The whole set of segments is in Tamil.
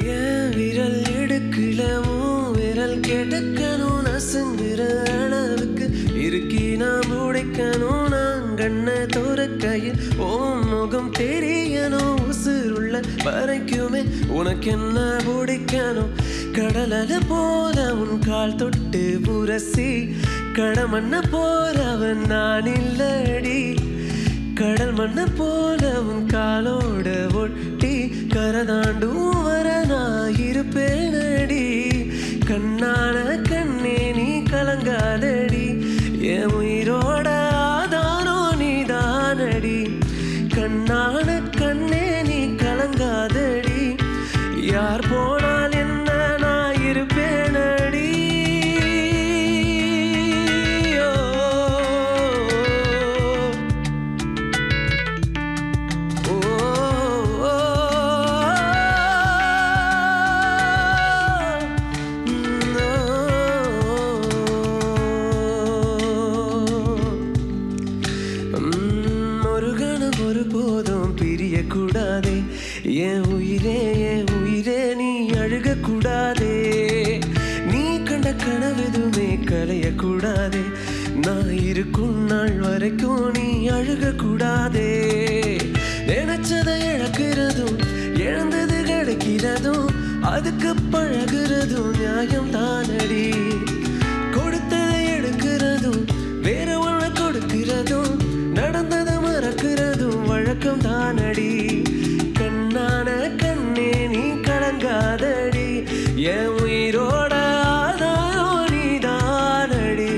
என் விரல் எடுக்கலவும் விரல் கெடுக்கணும் நசுங்குற அளவுக்கு இருக்கி நான் உடைக்கணும் நான் கண்ணை துறக்கையில் ஓம் முகம் தெரியணும் உசுருள்ள வரைக்குமே உனக்கு என்ன பிடிக்கணும் கடலல போல உன் கால் தொட்டு புரசி கடமண்ண போறவன் நான் இல்லடி கடல் மண்ண போல உன் காலோட ஒட்டி கரதாண்டும் வர நான் இருப்பேனடி கண்ணான கண்ணே நீ கலங்காதடி என் உயிரோட ஆதாரோ நீதானடி கண்ணான கண்ணே நீ கலங்காதடி யார் போனால் என்ன நான் இருப்பேனடி ஒரு போதும் பிரிய கூடாதே என் உயிரே நீ அழுக கூடாதே நீ கண்ட கனவெதுமே கலைய கூடாதே நான் இருக்கும் நாள் வரைக்கும் நீ அழுக கூடாதே நினைச்சதை இழக்கிறதும் இழந்தது கிடைக்கிறதும் அதுக்கு பழகிறதும் நியாயம் தானடி கொடுத்ததை எடுக்கிறதும் வேற ஒன்று கொடுக்கிறதும் நடந்ததை மறக்கிறதும் வழக்கம் தானடி கண்ணான கண்ணே நீ கலங்காதடி என் உயிரோட ஆதாரோ நீதானடி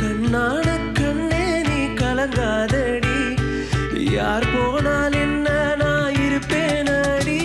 கண்ணான கண்ணே நீ கலங்காதடி யார் போனால் என்ன நான் இருப்பேனடி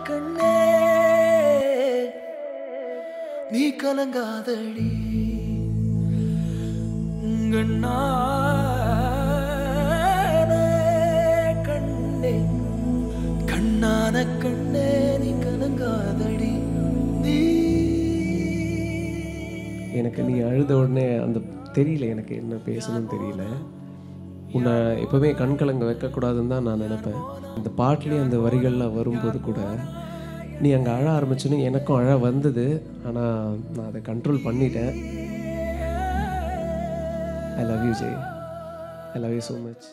கண்ணே நீ கலங்காதடி கண்ணே கண்ணான கண்ணே நீ கலங்காதடி நீ எனக்கு நீ அழுத உடனே அந்த தெரியல எனக்கு என்ன பேசணும்னு தெரியல உன்னை எப்போவுமே கண் கலங்க வைக்கக்கூடாதுன்னு தான் நான் நினப்பேன் இந்த பாட்டிலே அந்த வரிகள்லாம் வரும்போது கூட நீ அங்கே அழ ஆரம்பிச்சோன்னு எனக்கும் அழ வந்தது ஆனால் நான் அதை கண்ட்ரோல் பண்ணிட்டேன் I love you Jai I love you so much